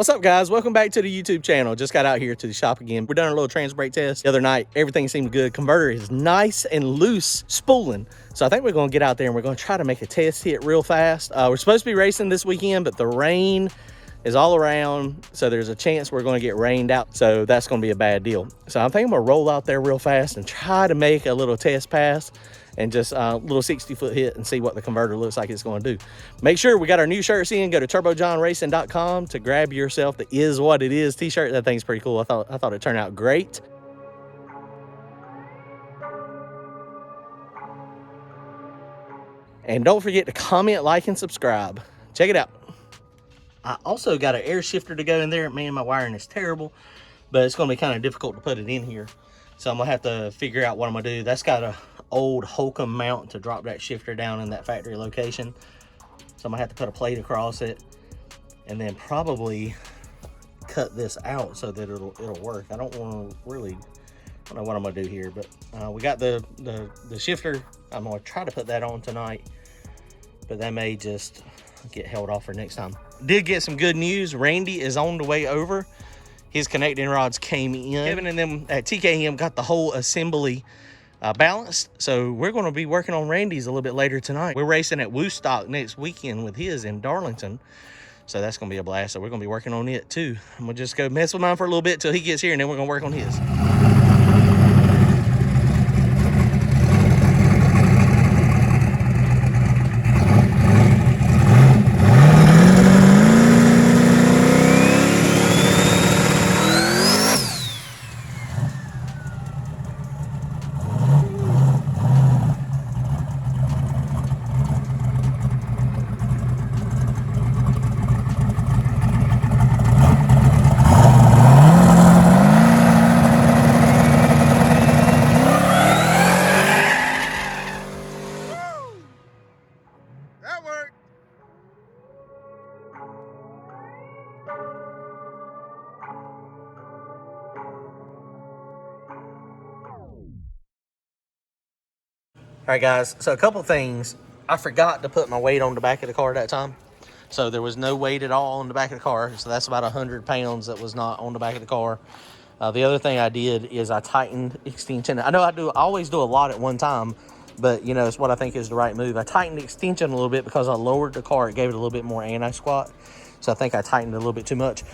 What's up, guys? Welcome back to the YouTube channel. Just got out here to the shop again. We're done a little trans brake test the other night. Everything seemed good. Converter is nice and loose spooling. So I think we're gonna get out there and we're gonna try to make a test hit real fast. We're supposed to be racing this weekend, but the rain is all around. So there's a chance we're gonna get rained out. So that's gonna be a bad deal. So I think I'm gonna roll out there real fast and try to make a little test pass and just a little 60-foot hit and see what the converter looks like it's going to do. Make sure we got our new shirts in. Go to turbojohnracing.com to grab yourself the Is What It Is t-shirt. That thing's pretty cool. I thought it turned out great. And don't forget to comment, like, and subscribe. Check it out. I also got an air shifter to go in there. Man, my wiring is terrible, but it's going to be kind of difficult to put it in here. So I'm going to have to figure out what I'm going to do. That's got a old Holcomb mount to drop that shifter down in that factory location. So I'm gonna have to put a plate across it and then probably cut this out so that it'll work. I don't know what I'm gonna do here, but we got the shifter. I'm gonna try to put that on tonight, but that may just get held off for next time. Did get some good news. Randy is on the way over. His connecting rods came in. Kevin and them at TKM got the whole assembly balanced, so we're going to be working on Randy's a little bit later tonight. We're racing at Woodstock next weekend with his in Darlington, so that's going to be a blast. So we're going to be working on it too. I'm going to just go mess with mine for a little bit till he gets here, and then we're going to work on his. All right, guys, so a couple things. I forgot to put my weight on the back of the car that time. So there was no weight at all on the back of the car. So that's about 100 pounds that was not on the back of the car. The other thing I did is I tightened extension. I know I always do a lot at one time, but you know, it's what I think is the right move. I tightened the extension a little bit because I lowered the car. It gave it a little bit more anti-squat. So I think I tightened it a little bit too much.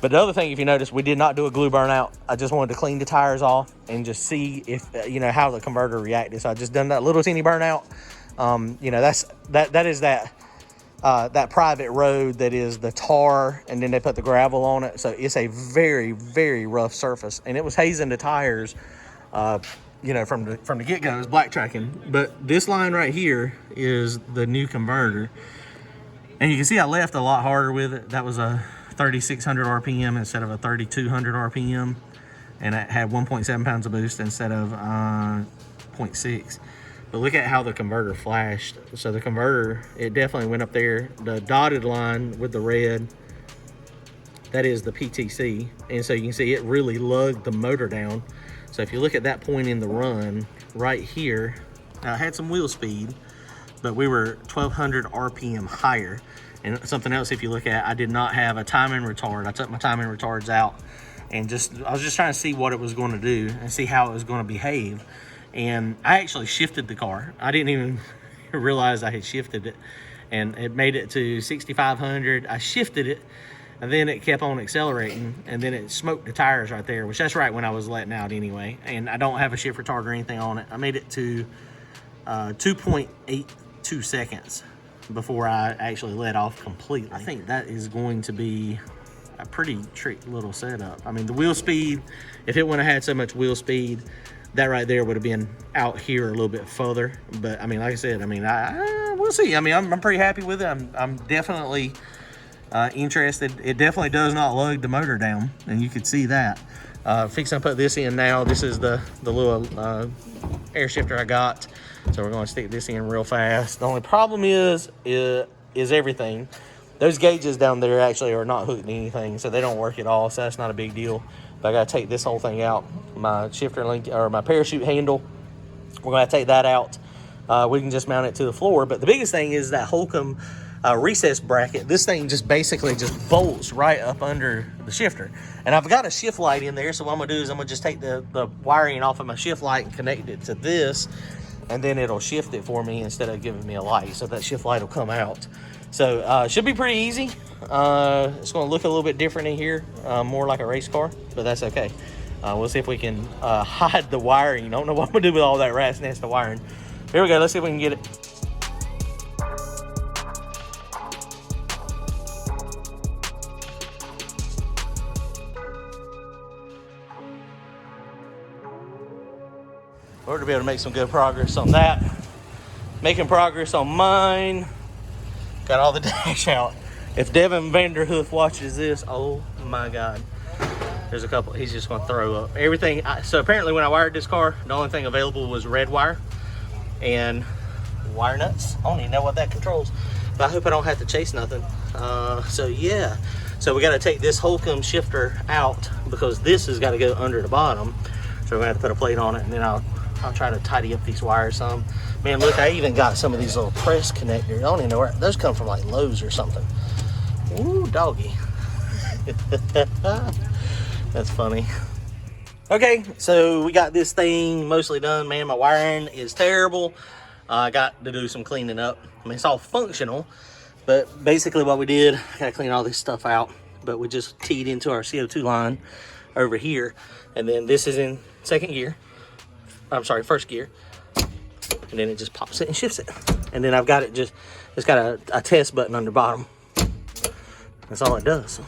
But the other thing, if you notice, we did not do a glue burnout. I just wanted to clean the tires off and just see if, you know, how the converter reacted. So I just done that little teeny burnout. You know, that is that private road that is the tar, and then they put the gravel on it. So it's a very, very rough surface. And it was hazing the tires, you know, from the get-go. It was black tracking. But this line right here is the new converter. And you can see I left a lot harder with it. That was a 3,600 RPM instead of a 3,200 RPM, and it had 1.7 pounds of boost instead of 0.6. But look at how the converter flashed. So the converter, it definitely went up there. The dotted line with the red, that is the PTC, and so you can see it really lugged the motor down. So if you look at that point in the run right here, I had some wheel speed, but we were 1,200 RPM higher. And something else, if you look at, I did not have a timing retard. I took my timing retards out and I was just trying to see what it was going to do and see how it was going to behave. And I actually shifted the car. I didn't even realize I had shifted it, and it made it to 6,500. I shifted it, and then it kept on accelerating, and then it smoked the tires right there, which that's right when I was letting out anyway. And I don't have a shift retard or anything on it. I made it to 2.82 seconds before I actually let off completely. I think that is going to be a pretty trick little setup. I mean, the wheel speed, if it wouldn't have had so much wheel speed, that right there would have been out here a little bit further. But I mean, like I said, I mean, we'll see. I mean, I'm pretty happy with it. I'm definitely interested. It definitely does not lug the motor down, and you could see that. Fixing to put this in now. This is the little air shifter I got. So we're going to stick this in real fast. The only problem is everything. Those gauges down there actually are not hooked to anything, so they don't work at all. So that's not a big deal. But I got to take this whole thing out. My shifter link, or my parachute handle, we're going to take that out. We can just mount it to the floor. But the biggest thing is that Holcomb recess bracket. This thing just basically just bolts right up under the shifter. And I've got a shift light in there, so what I'm gonna do is I'm gonna just take the wiring off of my shift light and connect it to this, and then it'll shift it for me instead of giving me a light. So that shift light will come out. So should be pretty easy. It's gonna look a little bit different in here, more like a race car, but that's okay. We'll see if we can hide the wiring. I don't know what I'm gonna do with all that rat's nest of wiring. Here we go, let's see if we can get it. We're gonna be able to make some good progress on that. Making progress on mine. Got all the dash out. If Devin Vanderhoof watches this, oh my God. There's a couple, he's just gonna throw up. Everything, so apparently when I wired this car, the only thing available was red wire and wire nuts. I don't even know what that controls, but I hope I don't have to chase nothing. So yeah, so we gotta take this Holcomb shifter out because this has gotta go under the bottom. So we're gonna have to put a plate on it, and then I'll try to tidy up these wires some. Man, look, I even got some of these little press connectors. I don't even know where, those come from like Lowe's or something. Ooh, doggy. That's funny. Okay, so we got this thing mostly done. Man, my wiring is terrible. I got to do some cleaning up. I mean, it's all functional, but basically what we did, I gotta clean all this stuff out, but we just teed into our CO2 line over here. And then this is in second gear. I'm sorry, first gear. And then it just pops it and shifts it. And then I've got it just, it's got a test button on the bottom. That's all it does.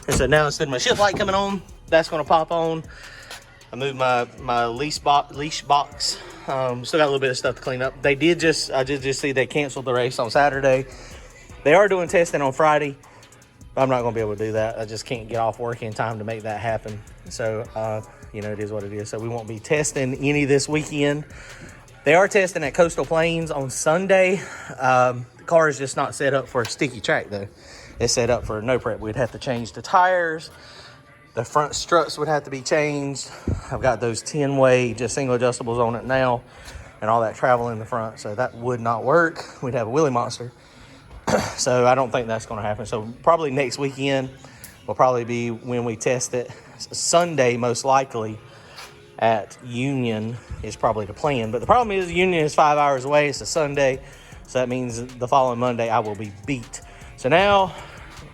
And so now instead of my shift light coming on, that's gonna pop on. I moved my leash box. Still got a little bit of stuff to clean up. I did just see they canceled the race on Saturday. They are doing testing on Friday. I'm not gonna be able to do that. I just can't get off work in time to make that happen. So, you know, it is what it is. So we won't be testing any this weekend. They are testing at Coastal Plains on Sunday. The car is just not set up for a sticky track though. It's set up for no prep. We'd have to change the tires. The front struts would have to be changed. I've got those 10-way just single adjustables on it now and all that travel in the front. So that would not work. We'd have a wheelie monster. So I don't think that's going to happen. So probably next weekend will probably be when we test it. Sunday, most likely, at Union is probably the plan. But the problem is Union is 5 hours away. It's a Sunday. So that means the following Monday I will be beat. So now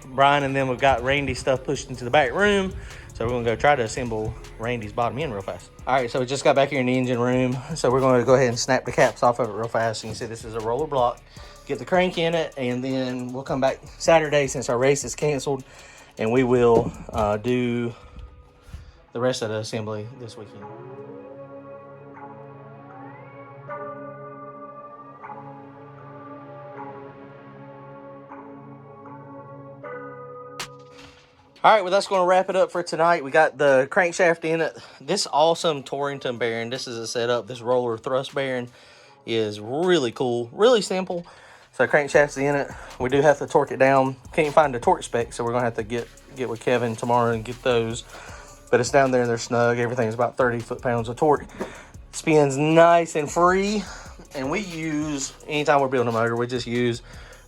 Brian and then we've got Randy's stuff pushed into the back room. So we're going to go try to assemble Randy's bottom end real fast. All right, so we just got back here in the engine room. So we're going to go ahead and snap the caps off of it real fast. You can see this is a roller block. Get the crank in it, and then we'll come back Saturday since our race is canceled, and we will do the rest of the assembly this weekend. All right, well, that's going to wrap it up for tonight. We got the crankshaft in it. This awesome Torrington bearing, this is a setup. This roller thrust bearing is really cool, really simple. So crankshaft's in it. We do have to torque it down. Can't find the torque specs, so we're gonna have to get with Kevin tomorrow and get those. But it's down there and they're snug. Everything's about 30 foot-pounds of torque. Spins nice and free. And we use, anytime we're building a motor, we just use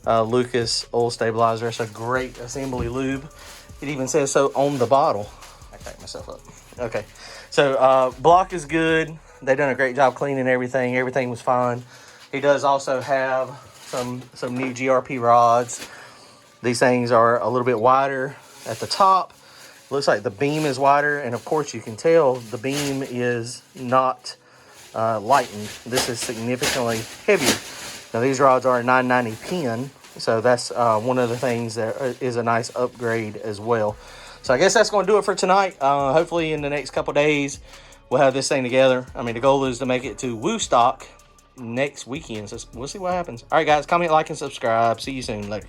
Lucas oil stabilizer. It's a great assembly lube. It even says so on the bottle. I cracked myself up. Okay, so block is good. They've done a great job cleaning everything. Everything was fine. He does also have some new GRP rods. These things are a little bit wider at the top. Looks like the beam is wider, and of course you can tell the beam is not lightened. This is significantly heavier. Now these rods are a 990 pin, so that's one of the things that is a nice upgrade as well. So I guess that's going to do it for tonight. Hopefully in the next couple days we'll have this thing together. I mean, the goal is to make it to Woostock next weekend, so we'll see what happens. All right, guys, comment, like, and subscribe. See you soon. Later.